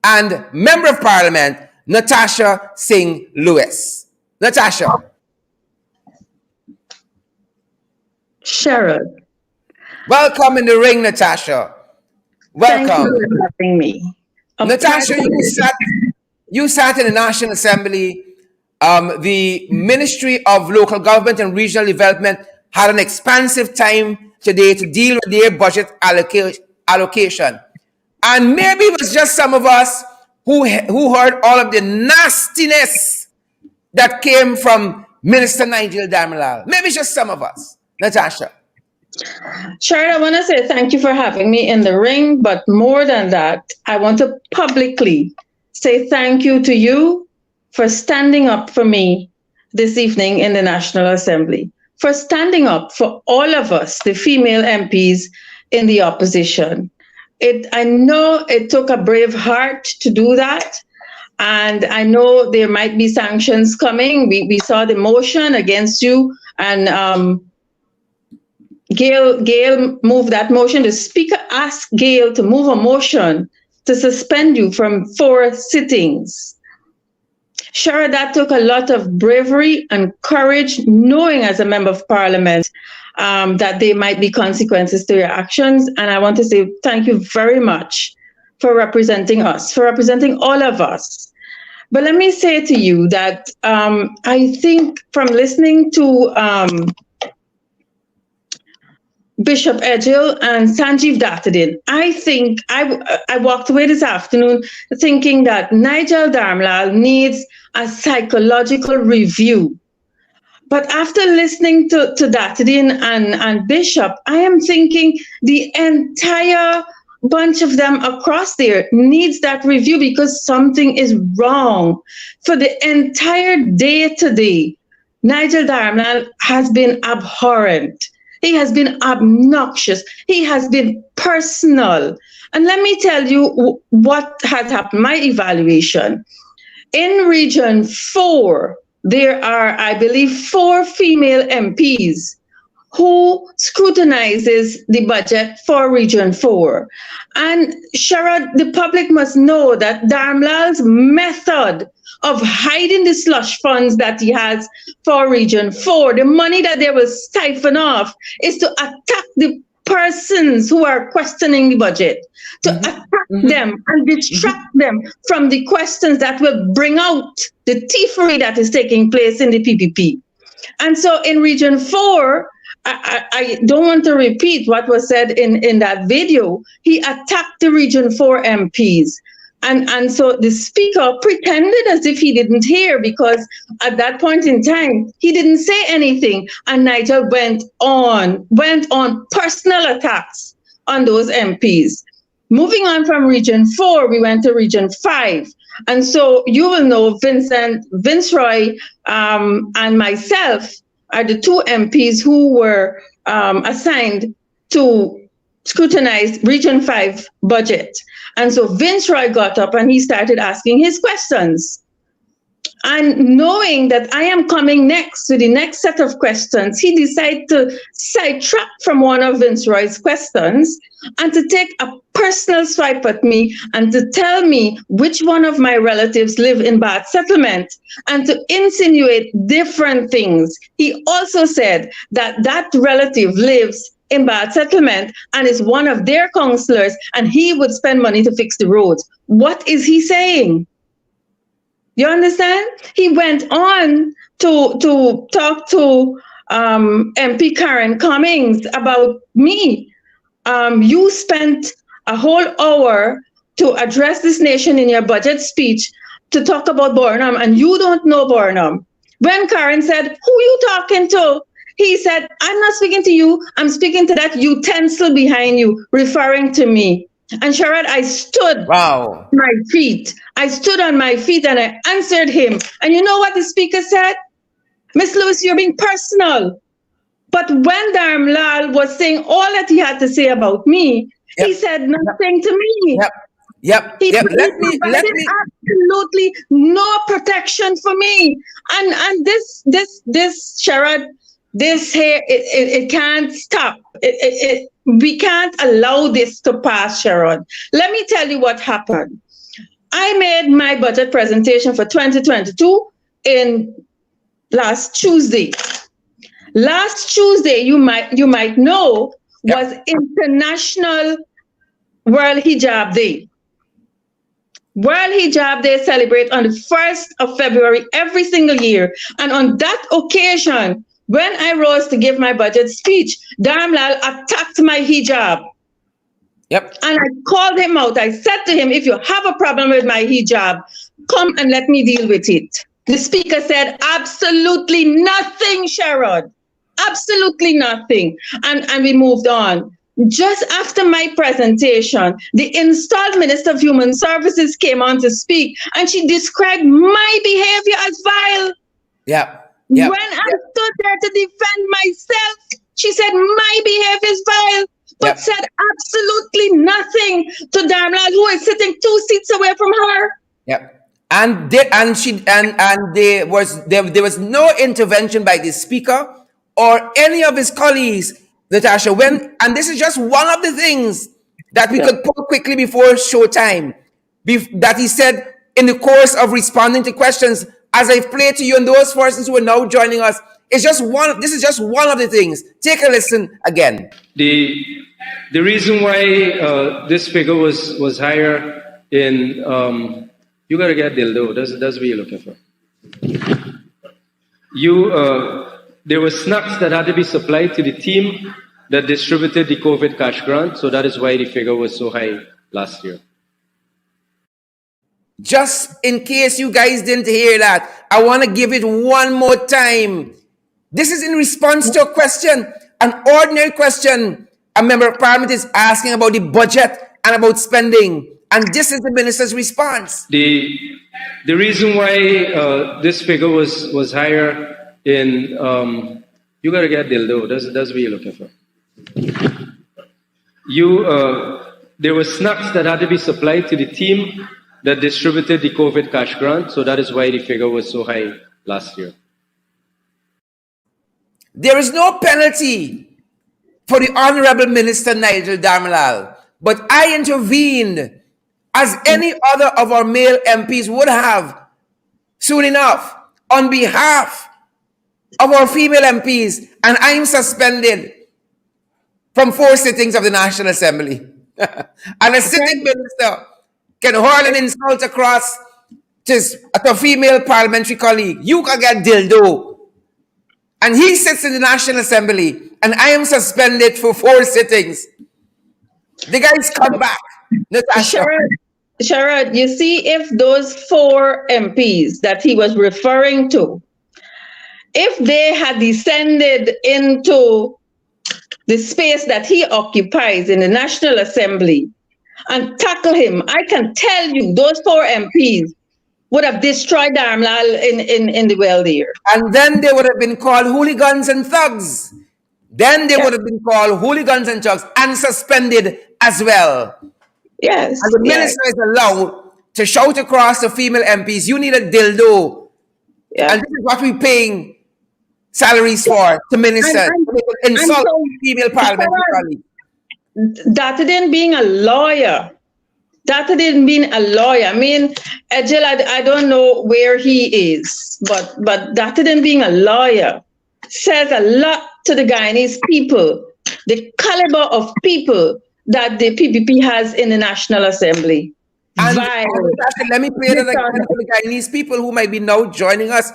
and Member of Parliament, Natasha Singh Lewis. Natasha. Sherrod. Welcome in the ring, Natasha. Welcome. Thank you for having me. Natasha, you sat in the National Assembly. The Ministry of Local Government and Regional Development had an expansive time today to deal with their budget allocation. And maybe it was just some of us who heard all of the nastiness that came from Minister Nigel Dharmlal. Maybe just some of us. Natasha. Sherrod, I want to say thank you for having me in the ring, but more than that, I want to publicly say thank you to you for standing up for me this evening in the National Assembly, for standing up for all of us, the female MPs in the opposition. I know it took a brave heart to do that, and I know there might be sanctions coming. We saw the motion against you, and Gail moved that motion. The Speaker asked Gail to move a motion to suspend you from 4 sittings. Sherrod, that took a lot of bravery and courage, knowing as a Member of Parliament that there might be consequences to your actions. And I want to say thank you very much for representing us, for representing all of us. But let me say to you that I think from listening to Bishop Edghill and Sanjeev Dattadin, I think I walked away this afternoon thinking that Nigel Dharmlal needs a psychological review. But after listening to Dattadin and Bishop, I am thinking the entire bunch of them across there needs that review because something is wrong. For the entire day today, Nigel Dharmlal has been abhorrent. He has been obnoxious. He has been personal. And let me tell you what has happened, my evaluation. In Region 4, there are, I believe, 4 female MPs who scrutinizes the budget for Region 4. And Sherrod, the public must know that Dharmlal's method of hiding the slush funds that he has for Region 4, the money that they will siphon off, is to attack the persons who are questioning the budget, to attack them and distract them from the questions that will bring out the thievery that is taking place in the PPP. And so in Region 4, I don't want to repeat what was said in that video. He attacked the Region 4 MPs. And so the Speaker pretended as if he didn't hear, because at that point in time, he didn't say anything. And Nigel went on personal attacks on those MPs. Moving on from Region 4, we went to Region 5. And so you will know Vince Roy and myself are the 2 MPs who were assigned to scrutinize Region 5 budget. And so Vince Roy got up and he started asking his questions. And knowing that I am coming next to the next set of questions, he decided to sidetrack from one of Vince Roy's questions and to take a personal swipe at me and to tell me which one of my relatives live in Bath Settlement and to insinuate different things. He also said that that relative lives in Bath Settlement and is one of their councillors and he would spend money to fix the roads. What is he saying? You understand? He went on to talk to MP Karen Cummings about me. You spent a whole hour to address this nation in your budget speech to talk about Burnham, and you don't know Burnham. When Karen said, "Who are you talking to?" He said, "I'm not speaking to you. I'm speaking to that utensil behind you," referring to me. And Sherrod, I stood Wow. on my feet. I stood on my feet and I answered him. And you know what the speaker said? "Miss Lewis, you're being personal." But when Dharmlal was saying all that he had to say about me, he Yep. said nothing to me. Yep. He Let me provided absolutely no protection for me. And this Sherrod, this here, it can't stop. We can't allow this to pass, Sherrod. Let me tell you what happened. I made my budget presentation for 2022 in last Tuesday. Last Tuesday, you might know, was International World Hijab Day. World Hijab Day celebrate on the 1st of February every single year. And on that occasion, when I rose to give my budget speech, Dharmlal attacked my hijab. Yep. And I called him out. I said to him, "If you have a problem with my hijab, come and let me deal with it." The speaker said, "Absolutely nothing, Sherrod. Absolutely nothing." And we moved on. Just after my presentation, the installed Minister of Human Services came on to speak, and she described my behavior as vile. Yep. When I stood there to defend myself, she said my behavior is vile, but said absolutely nothing to Dharmlal, who is sitting 2 seats away from her. Yep. And there was no intervention by the speaker or any of his colleagues, Natasha. And this is just one of the things that we could pull quickly before showtime, that he said in the course of responding to questions. As I've played to you and those persons who are now joining us, this is just one of the things. Take a listen again. The reason why this figure was higher in you gotta get dildo. That's what you're looking for. There were snacks that had to be supplied to the team that distributed the COVID cash grant, so that is why the figure was so high last year. Just in case you guys didn't hear that, I want to give it one more time. This is in response to a question, an ordinary question. A member of parliament is asking about the budget and about spending. And this is the minister's response. The reason why this figure was higher in you gotta get dildo. That's what you're looking for. There were snacks that had to be supplied to the team that distributed the COVID cash grant, so that is why the figure was so high last year. There is no penalty for the Honorable Minister Nigel Dharmlal, but I intervened as any other of our male MPs would have soon enough on behalf of our female MPs, and I am suspended from 4 sittings of the National Assembly. And a sitting minister can hurl an insult across to a female parliamentary colleague. You can get dildo. And he sits in the National Assembly, and I am suspended for 4 sittings. The guys come back. Natasha. Sherrod, you see, if those 4 MPs that he was referring to, if they had descended into the space that he occupies in the National Assembly and tackle him, I can tell you those 4 MPs would have destroyed Dharmlal in the well there. And then they would have been called hooligans and thugs. then they would have been called hooligans and thugs and suspended as well. Yes. And the minister is allowed to shout across the female MPs, you need a dildo. Yeah. And this is what we're paying salaries for to ministers. And They will insult so- female parliamentary colleagues. Datadin being a lawyer. Datadin being a lawyer. I mean, Ejel, I don't know where he is, but Datadin being a lawyer says a lot to the Guyanese people, the caliber of people that the PPP has in the National Assembly. And Vile. let me play that again for the Guyanese people who might be now joining us.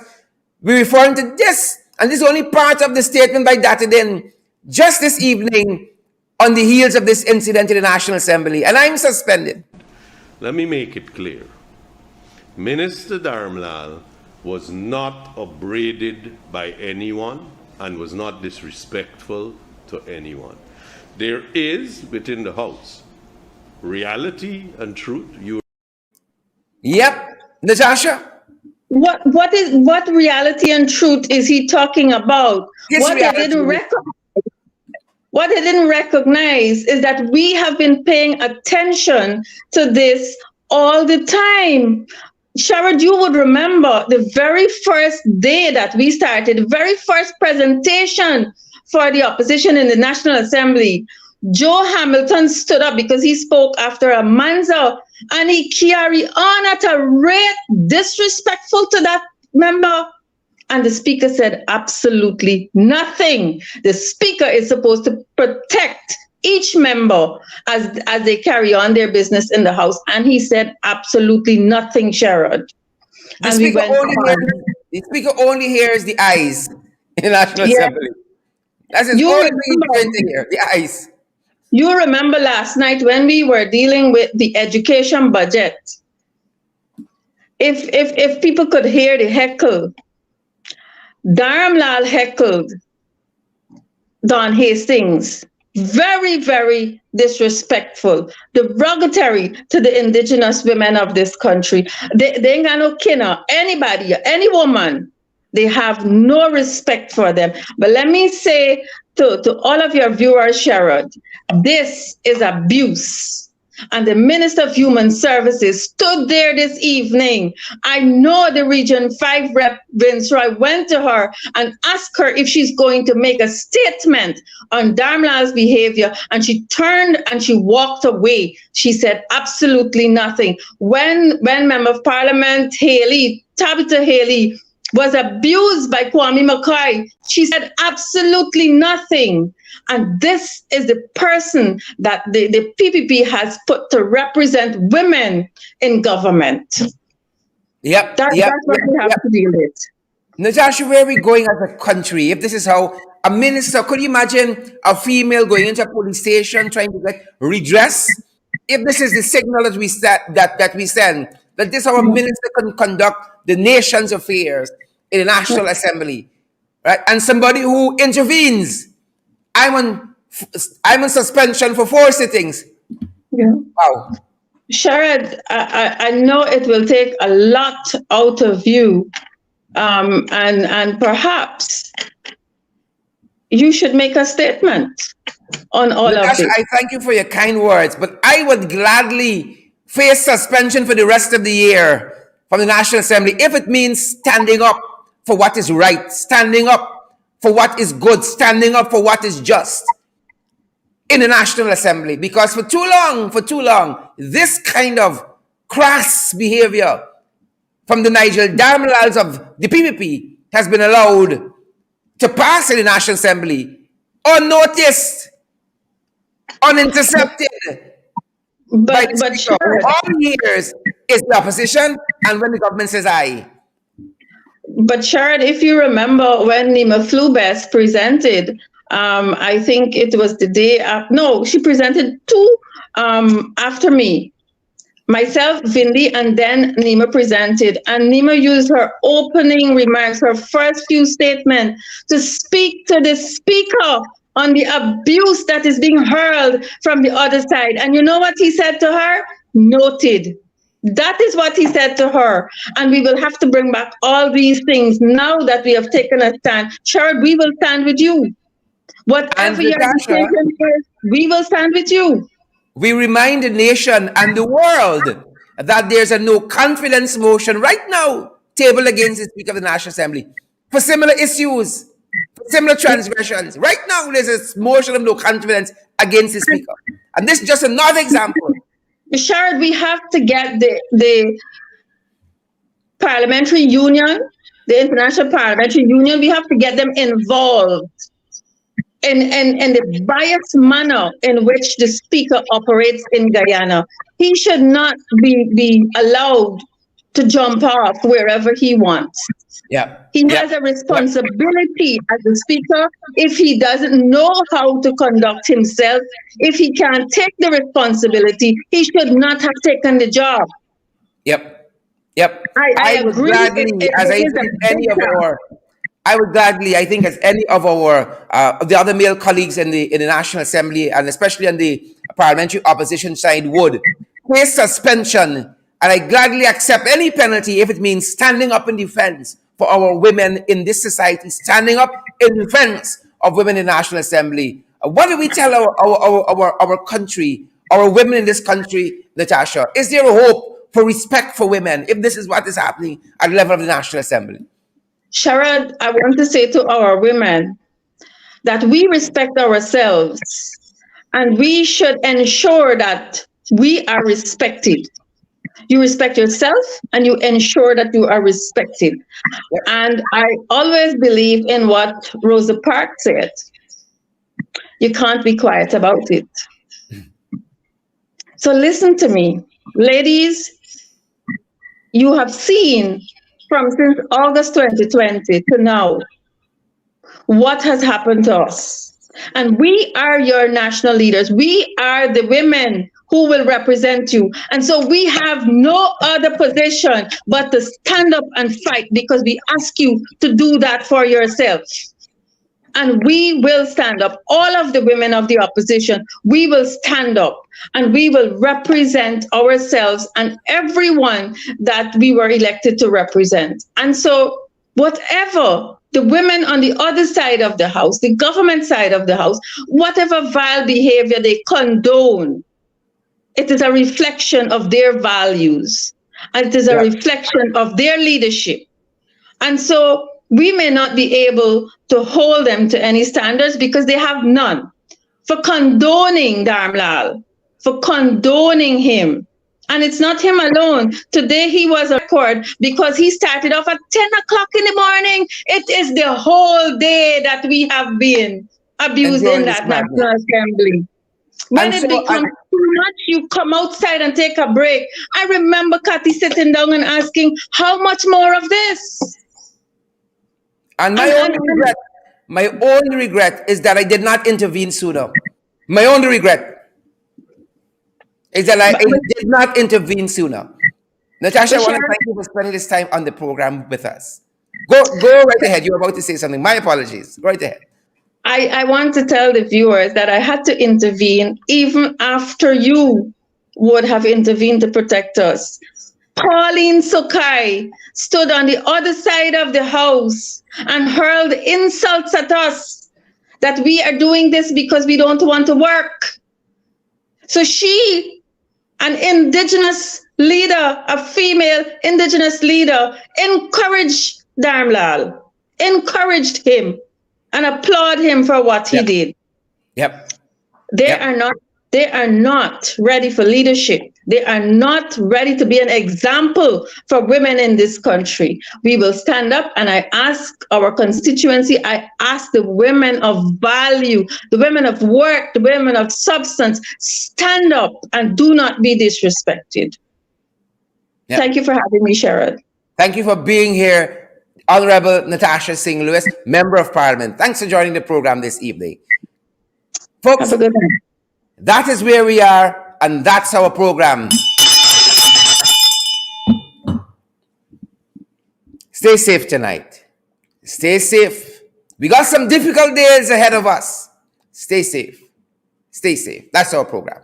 We're referring to this, and this is only part of the statement by Datadin just this evening on the heels of this incident in the National Assembly, and I'm suspended. Let me make it clear. Minister Dharmlal was not upbraided by anyone and was not disrespectful to anyone. There is within the House reality and truth. Yep, Natasha. What reality and truth is he talking about? Yes, What they didn't recognize is that we have been paying attention to this all the time. Sherrod, you would remember the very first day that we started, the very first presentation for the opposition in the National Assembly. Joe Hamilton stood up because he spoke after a Manzo, and he carried on at a rate disrespectful to that member. And the speaker said absolutely nothing. The speaker is supposed to protect each member as they carry on their business in the House. And he said absolutely nothing, Sherrod. The speaker only hears the eyes in the National Assembly. That's his only thing he's going to hear, the eyes. You remember last night when we were dealing with the education budget. If people could hear the heckle, Dharmlal heckled Don Hastings. Very, very disrespectful, derogatory to the indigenous women of this country. They ain't got no kinna, anybody, any woman. They have no respect for them. But let me say to all of your viewers, Sherrod, this is abuse. And the Minister of Human Services stood there this evening. I know the Region 5 rep, Vince Roy, went to her and asked her if she's going to make a statement on Dharmlal's behavior. And she turned and she walked away. She said absolutely nothing. When Member of Parliament Tabitha Haley, was abused by Kwame McCoy, she said absolutely nothing. And this is the person that the PPP has put to represent women in government. That's what we have to deal with. Natasha, where are we going as a country? If this is how a minister, could you imagine a female going into a police station trying to get redress? If this is the signal that we send, that this our minister can conduct the nation's affairs in the National Assembly, right? And somebody who intervenes, I'm on suspension for 4 sittings. Yeah. Wow. Sherrod, I know it will take a lot out of you, and perhaps you should make a statement on all of this. I thank you for your kind words, but I would gladly face suspension for the rest of the year from the National Assembly if it means standing up for what is right, standing up for what is good, standing up for what is just in the National Assembly. Because for too long, this kind of crass behavior from the Nigel Dharmlals of the PPP has been allowed to pass in the National Assembly unnoticed, unintercepted. But Sherrod, all years is the opposition, and when the government says aye. But Sherrod, if you remember when Nima Flubes presented, I think it was the day after, no, she presented 2 after me. Myself, Vindi, and then Nima presented. And Nima used her opening remarks, her first few statements, to speak to the speaker on the abuse that is being hurled from the other side. And you know what he said to her? Noted. That is what he said to her. And we will have to bring back all these things now that we have taken a stand. Sherrod, we will stand with you. Whatever And your Natasha, decision is, we will stand with you. we remind the nation and the world that there's a no confidence motion right now tabled against the Speaker of the National Assembly for similar issues, for similar transgressions. Right now, there's a motion of no confidence against the Speaker. And this is just another example. Sherrod, we have to get the Parliamentary Union, the International Parliamentary Union, we have to get them involved in the biased manner in which the Speaker operates in Guyana. He should not be allowed to jump off wherever he wants. Yeah. He has a responsibility as a Speaker. If he doesn't know how to conduct himself, if he can't take the responsibility, he should not have taken the job. Yep. I would agree. gladly, as I think any of our, I would gladly, I think as any of our the other male colleagues in the National Assembly and especially on the parliamentary opposition side would face suspension, and I gladly accept any penalty if it means standing up in defense for our women in this society, standing up in defense of women in the National Assembly. What do we tell our country, our women in this country, Natasha? Is there a hope for respect for women if this is what is happening at the level of the National Assembly? Sherrod, I want to say to our women that we respect ourselves and we should ensure that we are respected. You respect yourself and you ensure that you are respected. Yep. And I always believe in what Rosa Parks said. You can't be quiet about it. So listen to me. Ladies, you have seen from since August 2020 to now what has happened to us. And we are your national leaders. We are the women who will represent you. And so we have no other position but to stand up and fight, because we ask you to do that for yourself. And we will stand up. All of the women of the opposition, we will stand up and we will represent ourselves and everyone that we were elected to represent. And so whatever the women on the other side of the house, the government side of the house, whatever vile behavior they condone, it is a reflection of their values, and it is a reflection of their leadership. And so we may not be able to hold them to any standards because they have none. For condoning Dharmlal, for condoning him. And it's not him alone. Today he was a record because he started off at 10 o'clock in the morning. It is the whole day that we have been abused in that National Assembly. When it becomes too much, you come outside and take a break. I remember Kathy sitting down and asking, how much more of this? And my only regret is that I did not intervene sooner. My only regret is that I did not intervene sooner. Natasha, I want to thank you for spending this time on the program with us. Go right ahead. You were about to say something. My apologies. Go right ahead. I want to tell the viewers that I had to intervene even after you would have intervened to protect us. Pauline Sukai stood on the other side of the house and hurled insults at us that we are doing this because we don't want to work. So she, an indigenous leader, a female indigenous leader, encouraged Dharmlal, encouraged him and applaud him for what he did. They are not ready for leadership. They are not ready to be an example for women in this country. We will stand up, and I ask our constituency, I ask the women of value, the women of work, the women of substance, stand up and do not be disrespected. Thank you for having me, Sherrod. Thank you for being here, Honorable Natasha Singh Lewis, Member of Parliament. Thanks for joining the program this evening. Folks, have a good night. That is where we are, and that's our program. Stay safe tonight. Stay safe. We got some difficult days ahead of us. Stay safe. Stay safe. That's our program.